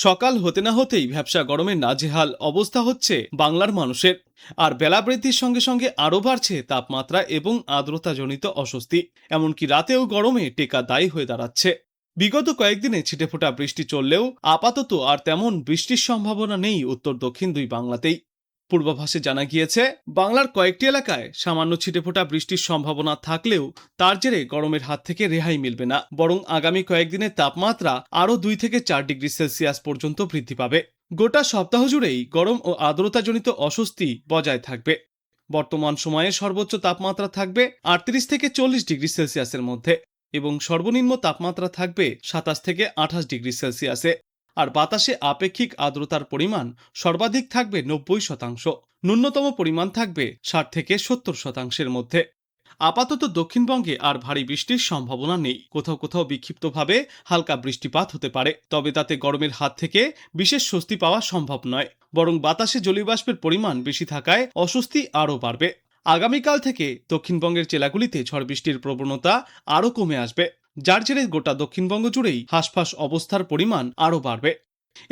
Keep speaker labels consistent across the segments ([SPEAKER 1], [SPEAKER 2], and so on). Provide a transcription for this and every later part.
[SPEAKER 1] সকাল হতে না হতেই ভ্যাপসা গরমে নাজেহাল অবস্থা হচ্ছে বাংলার মানুষের। আর বেলা বৃদ্ধির সঙ্গে সঙ্গে আরও বাড়ছে তাপমাত্রা এবং আর্দ্রতাজনিত অস্বস্তি। এমনকি রাতেও গরমে টেকা দায়ী হয়ে দাঁড়াচ্ছে। বিগত কয়েকদিনে ছিটেফোঁটা বৃষ্টি চললেও আপাতত আর তেমন বৃষ্টির সম্ভাবনা নেই উত্তর দক্ষিণ দুই বাংলাতেই। পূর্বাভাসে জানা গিয়েছে, বাংলার কয়েকটি এলাকায় সামান্য ছিটেফোঁটা বৃষ্টির সম্ভাবনা থাকলেও তার জেরে গরমের হাত থেকে রেহাই মিলবে না, বরং আগামী কয়েকদিনে তাপমাত্রা আরও 2 থেকে 4 ডিগ্রি সেলসিয়াস পর্যন্ত বৃদ্ধি পাবে। গোটা সপ্তাহ জুড়েই গরম ও আর্দ্রতাজনিত অস্বস্তি বজায় থাকবে। বর্তমান সময়ে সর্বোচ্চ তাপমাত্রা থাকবে 38 থেকে 40 ডিগ্রি সেলসিয়াসের মধ্যে এবং সর্বনিম্ন তাপমাত্রা থাকবে 27 থেকে 28 ডিগ্রি সেলসিয়াসে। আর বাতাসে আপেক্ষিক আর্দ্রতার পরিমাণ সর্বাধিক থাকবে 90%, ন্যূনতম পরিমাণ থাকবে 60 থেকে 70%-এর মধ্যে। আপাতত দক্ষিণবঙ্গে আর ভারী বৃষ্টির সম্ভাবনা নেই। কোথাও কোথাও বিক্ষিপ্তভাবে হালকা বৃষ্টিপাত হতে পারে, তবে তাতে গরমের হাত থেকে বিশেষ স্বস্তি পাওয়া সম্ভব নয়, বরং বাতাসে জলীয়বাষ্পের পরিমাণ বেশি থাকায় অস্বস্তি আরও বাড়বে। আগামীকাল থেকে দক্ষিণবঙ্গের জেলাগুলিতে ঝড় বৃষ্টির প্রবণতা আরও কমে আসবে, যার জেরে গোটা দক্ষিণবঙ্গ জুড়েই হাঁসফাঁস অবস্থার পরিমাণ আরও বাড়বে।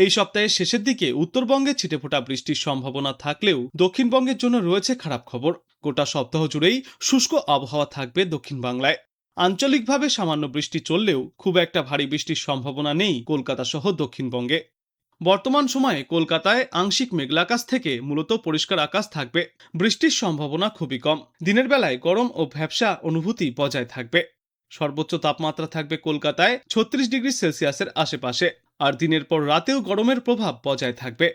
[SPEAKER 1] এই সপ্তাহের শেষের দিকে উত্তরবঙ্গে ছিটেফোঁটা বৃষ্টির সম্ভাবনা থাকলেও দক্ষিণবঙ্গের জন্য রয়েছে খারাপ খবর। গোটা সপ্তাহ জুড়েই শুষ্ক আবহাওয়া থাকবে দক্ষিণ বাংলায়। আঞ্চলিকভাবে সামান্য বৃষ্টি চললেও খুব একটা ভারী বৃষ্টির সম্ভাবনা নেই কলকাতা সহ দক্ষিণবঙ্গে। বর্তমান সময়ে কলকাতায় আংশিক মেঘলা আকাশ থেকে মূলত পরিষ্কার আকাশ থাকবে। বৃষ্টির সম্ভাবনা খুবই কম। দিনের বেলায় গরম ও ভ্যাপসা অনুভূতি বজায় থাকবে। সর্বোচ্চ তাপমাত্রা থাকবে কলকাতায় 36 ডিগ্রি সেলসিয়াসের আশেপাশে, আর দিনের পর রাতেও গরমের প্রভাব বজায় থাকবে।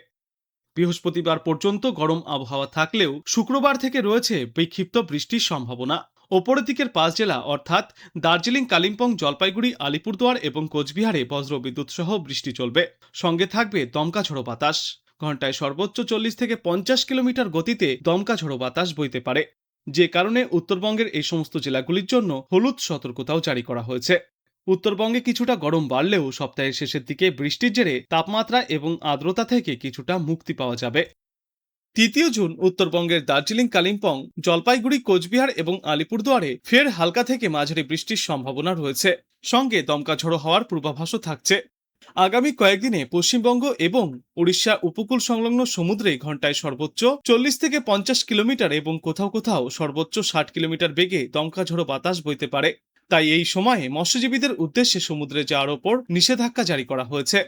[SPEAKER 1] বৃহস্পতিবার পর্যন্ত গরম আবহাওয়া থাকলেও শুক্রবার থেকে রয়েছে বিক্ষিপ্ত বৃষ্টির সম্ভাবনা। ওপরের দিকের 5 জেলা অর্থাৎ দার্জিলিং, কালিম্পং, জলপাইগুড়ি, আলিপুরদুয়ার এবং কোচবিহারে বজ্রবিদ্যুৎ সহ বৃষ্টি চলবে। সঙ্গে থাকবে দমকা ঝোড়ো বাতাস। ঘন্টায় সর্বোচ্চ 40 থেকে 50 কিলোমিটার গতিতে দমকা ঝোড়ো বাতাস বইতে পারে, যে কারণে উত্তরবঙ্গের এই সমস্ত জেলাগুলির জন্য হলুদ সতর্কতাও জারি করা হয়েছে। উত্তরবঙ্গে কিছুটা গরম বাড়লেও সপ্তাহের শেষের দিকে বৃষ্টির জেরে তাপমাত্রা এবং আর্দ্রতা থেকে কিছুটা মুক্তি পাওয়া যাবে। 3 জুন উত্তরবঙ্গের দার্জিলিং, কালিম্পং, জলপাইগুড়ি, কোচবিহার এবং আলিপুরদুয়ারে ফের হালকা থেকে মাঝারি বৃষ্টির সম্ভাবনা রয়েছে। সঙ্গে দমকা ঝোড়ো হওয়ার পূর্বাভাসও থাকছে। আগামী কয়েকদিনে পশ্চিমবঙ্গ এবং উড়িষ্যা উপকূল সংলগ্ন সমুদ্রে ঘন্টায় সর্বোচ্চ 40 থেকে 50 কিলোমিটার এবং কোথাও কোথাও সর্বোচ্চ 60 কিলোমিটার বেগে দমকা ঝোড়ো বাতাস বইতে পারে। তাই এই সময়ে মৎস্যজীবীদের উদ্দেশ্যে সমুদ্রে যাওয়ার ওপর নিষেধাজ্ঞা জারি করা হয়েছে।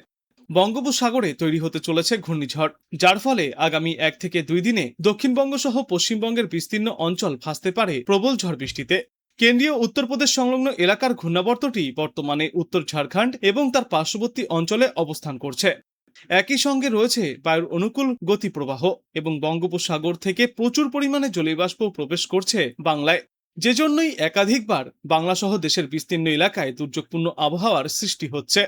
[SPEAKER 1] বঙ্গোপসাগরে তৈরি হতে চলেছে ঘূর্ণিঝড়, যার ফলে আগামী 1 থেকে 2 দিনে দক্ষিণবঙ্গ সহ পশ্চিমবঙ্গের বিস্তীর্ণ অঞ্চল ভাসতে পারে প্রবল ঝড় বৃষ্টিতে। কেন্দ্রীয় উত্তরপ্রদেশ সংলগ্ন এলাকার ঘূর্ণাবর্তটি বর্তমানে উত্তর ঝাড়খণ্ড এবং তার পার্শ্ববর্তী অঞ্চলে অবস্থান করছে। একই সঙ্গে রয়েছে বায়ুর অনুকূল গতি প্রবাহ এবং বঙ্গোপসাগর থেকে প্রচুর পরিমাণে জলীয়বাষ্প প্রবেশ করছে বাংলায়, যে জন্যই একাধিকবার বাংলা সহ দেশের বিস্তীর্ণ এলাকায় দুর্যোগপূর্ণ আবহাওয়ার সৃষ্টি হচ্ছে।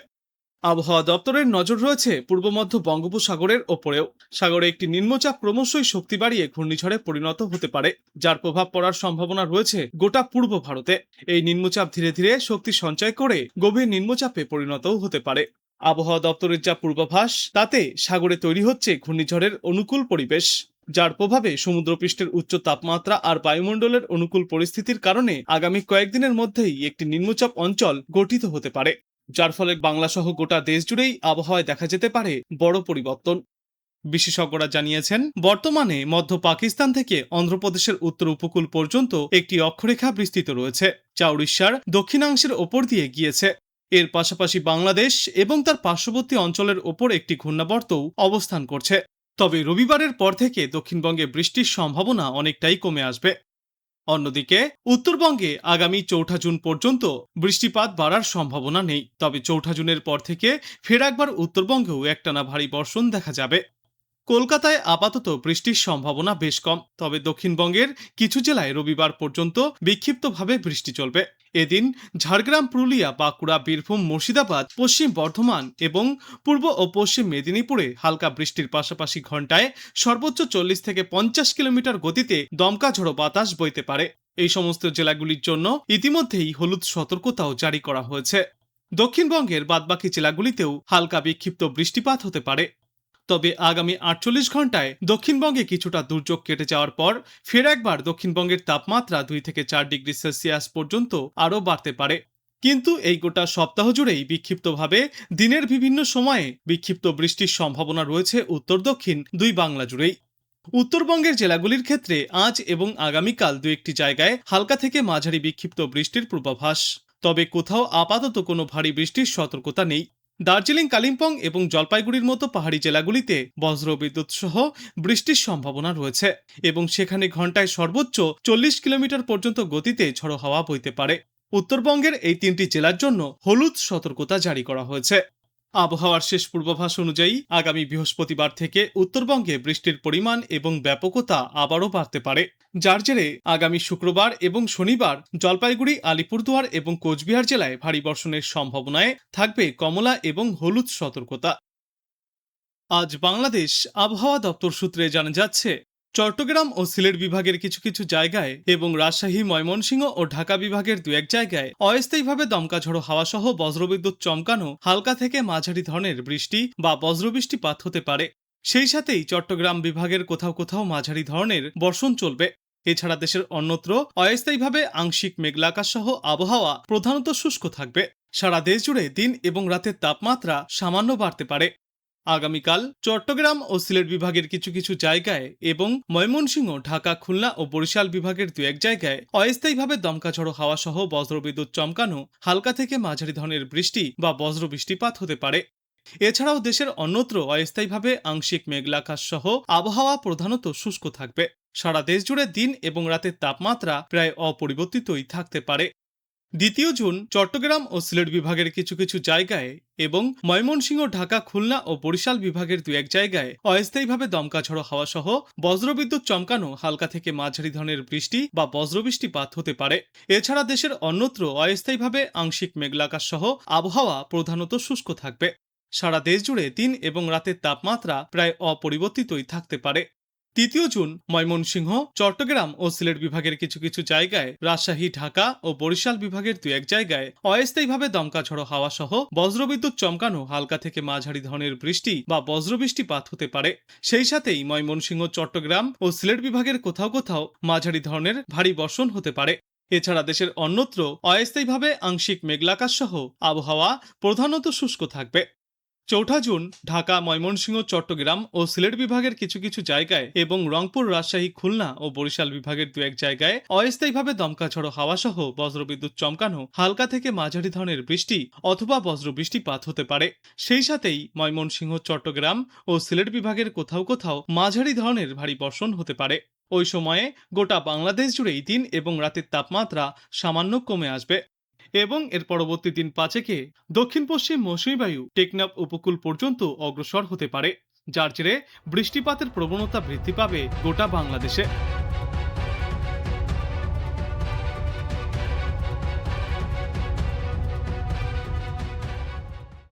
[SPEAKER 1] আবহাওয়া দপ্তরের নজর রয়েছে পূর্ব মধ্য বঙ্গোপসাগরের ওপরেও। সাগরে একটি নিম্নচাপ ক্রমশই শক্তি বাড়িয়ে ঘূর্ণিঝড়ে পরিণত হতে পারে, যার প্রভাব পড়ার সম্ভাবনা রয়েছে গোটা পূর্ব ভারতে। এই নিম্নচাপ ধীরে ধীরে শক্তি সঞ্চয় করে গভীর নিম্নচাপে পরিণতও হতে পারে। আবহাওয়া দপ্তরের যা পূর্বাভাস, তাতে সাগরে তৈরি হচ্ছে ঘূর্ণিঝড়ের অনুকূল পরিবেশ, যার প্রভাবে সমুদ্রপৃষ্ঠের উচ্চ তাপমাত্রা আর বায়ুমণ্ডলের অনুকূল পরিস্থিতির কারণে আগামী কয়েকদিনের মধ্যেই একটি নিম্নচাপ অঞ্চল গঠিত হতে পারে, যার ফলে বাংলা সহ গোটা দেশ জুড়েই আবহাওয়ায় দেখা যেতে পারে বড় পরিবর্তন। বিশেষজ্ঞরা জানিয়েছেন, বর্তমানে মধ্য পাকিস্তান থেকে অন্ধ্রপ্রদেশের উত্তর উপকূল পর্যন্ত একটি অক্ষরেখা বিস্তৃত রয়েছে, যা উড়িষ্যার দক্ষিণাংশের ওপর দিয়ে গিয়েছে। এর পাশাপাশি বাংলাদেশ এবং তার পার্শ্ববর্তী অঞ্চলের ওপর একটি ঘূর্ণাবর্তও অবস্থান করছে। তবে রবিবারের পর থেকে দক্ষিণবঙ্গে বৃষ্টির সম্ভাবনা অনেকটাই কমে আসবে। অন্যদিকে উত্তরবঙ্গে আগামী 4 জুন পর্যন্ত বৃষ্টিপাত বাড়ার সম্ভাবনা নেই, তবে 4 জুনের পর থেকে ফের একবার উত্তরবঙ্গেও একটানা ভারী বর্ষণ দেখা যাবে। কলকাতায় আপাতত বৃষ্টির সম্ভাবনা বেশ কম, তবে দক্ষিণবঙ্গের কিছু জেলায় রবিবার পর্যন্ত বিক্ষিপ্তভাবে বৃষ্টি চলবে। এদিন ঝাড়গ্রাম, পুরুলিয়া, বাঁকুড়া, বীরভূম, মুর্শিদাবাদ, পশ্চিম বর্ধমান এবং পূর্ব ও পশ্চিম মেদিনীপুরে হালকা বৃষ্টির পাশাপাশি ঘন্টায় সর্বোচ্চ 40 থেকে 50 কিলোমিটার গতিতে দমকা ঝোড়ো বাতাস বইতে পারে। এই সমস্ত জেলাগুলির জন্য ইতিমধ্যেই হলুদ সতর্কতাও জারি করা হয়েছে। দক্ষিণবঙ্গের বাদবাকি জেলাগুলিতেও হালকা বিক্ষিপ্ত বৃষ্টিপাত হতে পারে। তবে আগামী 48 ঘন্টায় দক্ষিণবঙ্গে কিছুটা দুর্যোগ কেটে যাওয়ার পর ফের একবার দক্ষিণবঙ্গের তাপমাত্রা 2 থেকে 4 ডিগ্রি সেলসিয়াস পর্যন্ত আরও বাড়তে পারে। কিন্তু এই গোটা সপ্তাহ জুড়েই বিক্ষিপ্তভাবে দিনের বিভিন্ন সময়ে বিক্ষিপ্ত বৃষ্টির সম্ভাবনা রয়েছে উত্তর দক্ষিণ দুই বাংলা জুড়েই। উত্তরবঙ্গের জেলাগুলির ক্ষেত্রে আজ এবং আগামীকাল দু একটি জায়গায় হালকা থেকে মাঝারি বিক্ষিপ্ত বৃষ্টির পূর্বাভাস, তবে কোথাও আপাতত কোনো ভারী বৃষ্টির সতর্কতা নেই। দার্জিলিং, কালিম্পং এবং জলপাইগুড়ির মতো পাহাড়ি জেলাগুলিতে বজ্রবিদ্যুৎ সহ বৃষ্টির সম্ভাবনা রয়েছে এবং সেখানে ঘন্টায় সর্বোচ্চ 40 কিলোমিটার পর্যন্ত গতিতে ঝড়ো হাওয়া বইতে পারে। উত্তরবঙ্গের এই তিনটি জেলার জন্য হলুদ সতর্কতা জারি করা হয়েছে। আবহাওয়ার শেষ পূর্বাভাস অনুযায়ী আগামী বৃহস্পতিবার থেকে উত্তরবঙ্গে বৃষ্টির পরিমাণ এবং ব্যাপকতা আবারও বাড়তে পারে, যার জেরে আগামী শুক্রবার এবং শনিবার জলপাইগুড়ি, আলিপুরদুয়ার এবং কোচবিহার জেলায় ভারী বর্ষণের সম্ভাবনায় থাকবে কমলা এবং হলুদ সতর্কতা। আজ বাংলাদেশ আবহাওয়া দপ্তর সূত্রে জানা যাচ্ছে, চট্টগ্রাম ও সিলেট বিভাগের কিছু কিছু জায়গায় এবং রাজশাহী, ময়মনসিংহ ও ঢাকা বিভাগের দু এক জায়গায় অস্থায়ীভাবে দমকা ঝড়ো হাওয়া সহ বজ্রবিদ্যুৎ চমকানো হালকা থেকে মাঝারি ধরনের বৃষ্টি বা বজ্রবৃষ্টিপাত হতে পারে। সেই সাথেই চট্টগ্রাম বিভাগের কোথাও কোথাও মাঝারি ধরনের বর্ষণ চলবে। এছাড়া দেশের অন্যত্র অস্থায়ীভাবে আংশিক মেঘলা আকাশ সহ আবহাওয়া প্রধানত শুষ্ক থাকবে। সারা দেশ জুড়ে দিন এবং রাতের তাপমাত্রা সামান্য বাড়তে পারে। আগামীকাল চট্টগ্রাম ও সিলেট বিভাগের কিছু কিছু জায়গায় এবং ময়মনসিংহ, ঢাকা, খুলনা ও বরিশাল বিভাগের দু এক জায়গায় অস্থায়ীভাবে দমকা ঝড়ো হাওয়া সহ বজ্রবিদ্যুৎ চমকানো হালকা থেকে মাঝারি ধরনের বৃষ্টি বা বজ্রবৃষ্টিপাত হতে পারে। এছাড়াও দেশের অন্যত্র অস্থায়ীভাবে আংশিক মেঘলা আকাশ সহ আবহাওয়া প্রধানত শুষ্ক থাকবে। সারা দেশ জুড়ে দিন এবং রাতের তাপমাত্রা প্রায় অপরিবর্তিতই থাকতে পারে। 2 জুন চট্টগ্রাম ও সিলেট বিভাগের কিছু কিছু জায়গায় এবং ময়মনসিংহ, ঢাকা, খুলনা ও বরিশাল বিভাগের দু এক জায়গায় অস্থায়ীভাবে দমকা ঝড়ো হাওয়া সহ বজ্রবিদ্যুৎ চমকানো হালকা থেকে মাঝারি ধরনের বৃষ্টি বা বজ্রবৃষ্টিপাত হতে পারে। এছাড়া দেশের অন্যত্র অস্থায়ীভাবে আংশিক মেঘলা আকাশ সহ আবহাওয়া প্রধানত শুষ্ক থাকবে। সারা দেশ জুড়ে দিন এবং রাতের তাপমাত্রা প্রায় অপরিবর্তিতই থাকতে পারে। 3 জুন ময়মনসিংহ, চট্টগ্রাম ও সিলেট বিভাগের কিছু কিছু জায়গায়, রাজশাহী, ঢাকা ও বরিশাল বিভাগের দু এক জায়গায় অস্থায়ীভাবে দমকা ঝড়ো হাওয়া সহ বজ্রবিদ্যুৎ চমকানো হালকা থেকে মাঝারি ধরনের বৃষ্টি বা বজ্রবৃষ্টিপাত হতে পারে। সেই সাথেই ময়মনসিংহ, চট্টগ্রাম ও সিলেট বিভাগের কোথাও কোথাও মাঝারি ধরনের ভারী বর্ষণ হতে পারে। এছাড়া দেশের অন্যত্র অস্থায়ীভাবে আংশিক মেঘলা আকাশ সহ আবহাওয়া প্রধানত শুষ্ক থাকবে। 4 জুন ঢাকা, ময়মনসিংহ, চট্টগ্রাম ও সিলেট বিভাগের কিছু কিছু জায়গায় এবং রংপুর, রাজশাহী, খুলনা ও বরিশাল বিভাগের দু এক জায়গায় অস্থায়ীভাবে দমকা ঝড়ো হাওয়া সহ বজ্রবিদ্যুৎ চমকানো হালকা থেকে মাঝারি ধরনের বৃষ্টি অথবা বজ্রবৃষ্টিপাত হতে পারে। সেই সাথেই ময়মনসিংহ, চট্টগ্রাম ও সিলেট বিভাগের কোথাও কোথাও মাঝারি ধরনের ভারী বর্ষণ হতে পারে। ওই সময়ে গোটা বাংলাদেশ জুড়েই দিন এবং রাতের তাপমাত্রা সামান্য কমে আসবে এবং এর পরবর্তী দিন 5-এ দক্ষিণ পশ্চিম মৌসুমী বায়ু টেকনাফ উপকূল পর্যন্ত অগ্রসর হতে পারে, যার জেরে বৃষ্টিপাতের প্রবণতা বৃদ্ধি পাবে গোটা বাংলাদেশে।